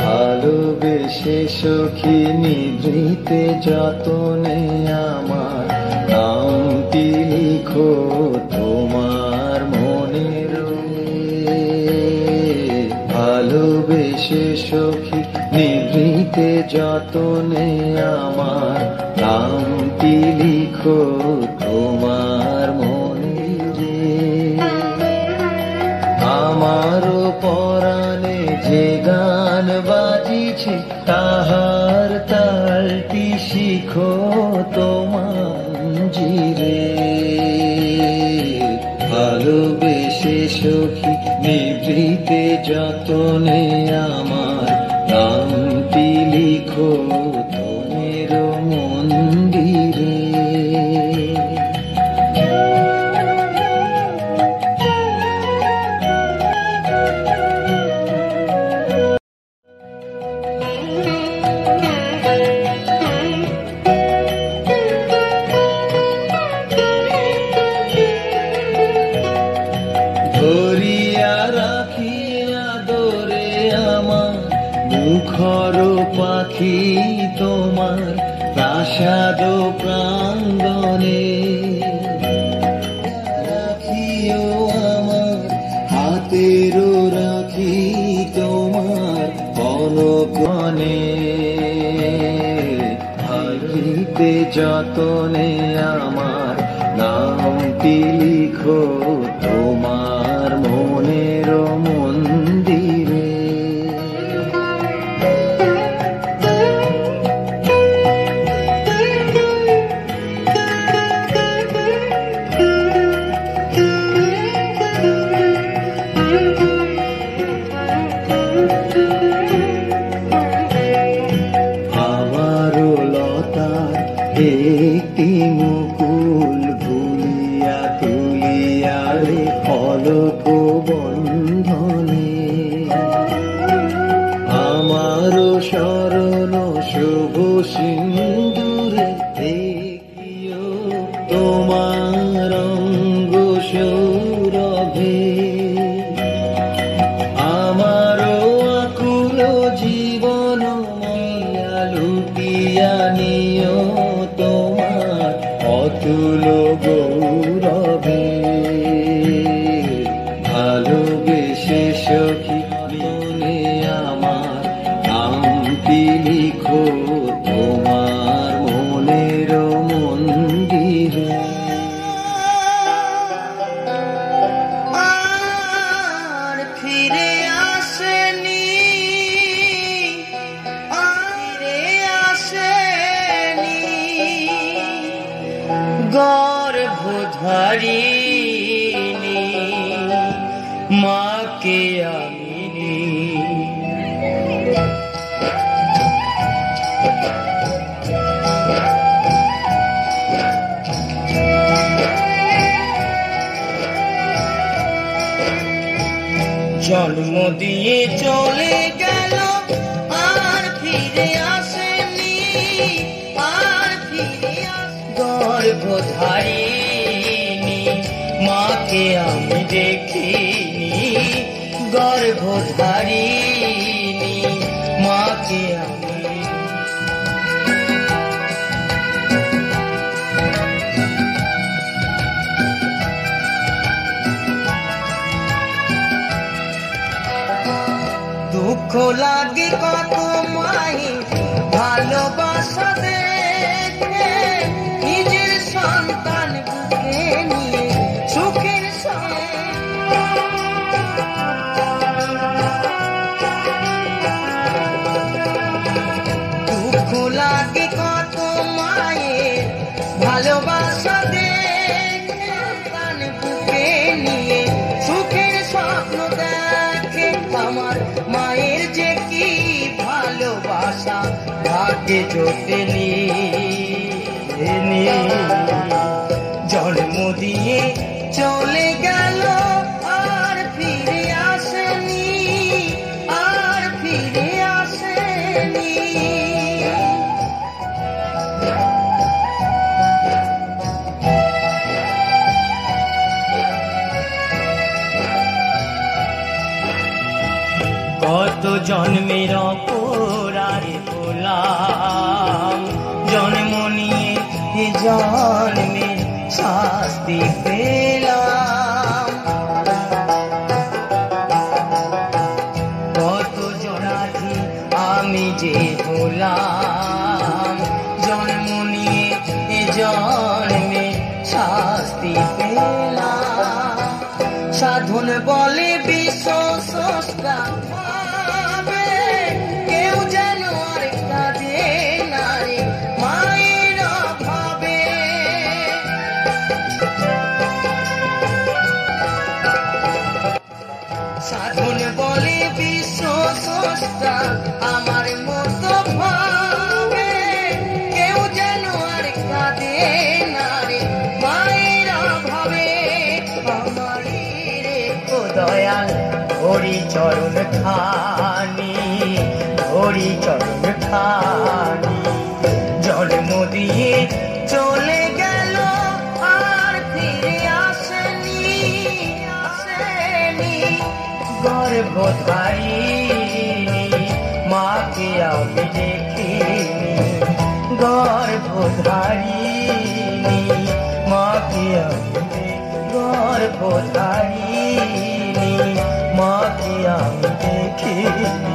ভালোবেসে সখী নিভৃতে যতনে আমার নামটি লিখো তোমার মনের। ভালোবেসে সখী নিভৃতে যতনে আমার নামটি লিখো তোমার মনের। আমারও পরাণে যে গান বাজিছে তাহার তালটি শিখো তোমার জিরে। ভালোবেসে সখী নিভৃতে যতনে আমার নামটি লিখো তোমার মন্দিরে। ধরিয়া রাখি আদরে আমার মুখর পাখি তোমার প্রাসাদ প্রাঙ্গণে। রাখিও আমার হাতেরও রাখি তোমার কনকনে। ভালিতে যতনে আমার নামটি লিখো তোমার মনের মন্দিরে। আমারও লতার একটি মুকুল ভুলিয়া তুলিয়া রে ফলক বন্ধনে। আমারও শরণ শুভ সিন্দুরে দেখিও তোমার অঙ্গ সৌরভে। আমারও আকুল জীবন মায়া লুটিয়া নিও তোমার অতুল গৌরবে। ভালোবেসে সখী মনে আমার নামটি লিখো তোমার মনের মন্দিরে। আর ফিরে আসেনি, ফিরে আসেনি গর্ভধারিণী মাকে আমি। জন্ম দিয়ে চলে গেল আর ফিরে আসেনি, আর ফিরে গর্ভধারিণী মাকে আমি দেখিনি। গর্ভধারিণী মাকে আমি। লাগে কত মায়ের ভালোবাসা দেখে, নিজের সন্তান বুকে নিয়ে সুখের সঙ্গে। দুঃখ লাগে কত মায়ের ভালোবাসা দেখে, সন্তান বুকে নিয়ে সুখের স্বপ্ন দেখে। আমার মায়ের যে কি ভালোবাসা ভাগ্যে জোটেনি, জন্ম দিয়ে চলে গেল আর ফিরে আসেনি, আর ফিরে আসেনি। কত জন্মের অপরাধে হলাম, জন্ম নিয়ে এ জন্মে শাস্তি পেলাম। কত জনাধি আমি যে হলাম, জন্ম নিয়ে এ জন্মে শাস্তি পেলাম। সাধন বলে বিশ্ব স্রষ্টা, কেউ যেন আর কাঁদে না রে মায়ের অভাবে। সাধন বলে বিশ্ব স্রষ্টা আমার মতো ভাবে, কেউ যেন আর কাঁদে না রে মায়ের অভাবে। আমার রে ও দয়াল হরি চরণ খানি, হরি চরণ খানি। জন্ম দিয়ে চলে গেল আর ফিরে আসেনি, আসেনি। গর্ভধারিণী মাকে আমি দেখিনি, গর্ভধারিণী মাকে আমি, গর্ভধারিণী মাকে আমি দেখিনি।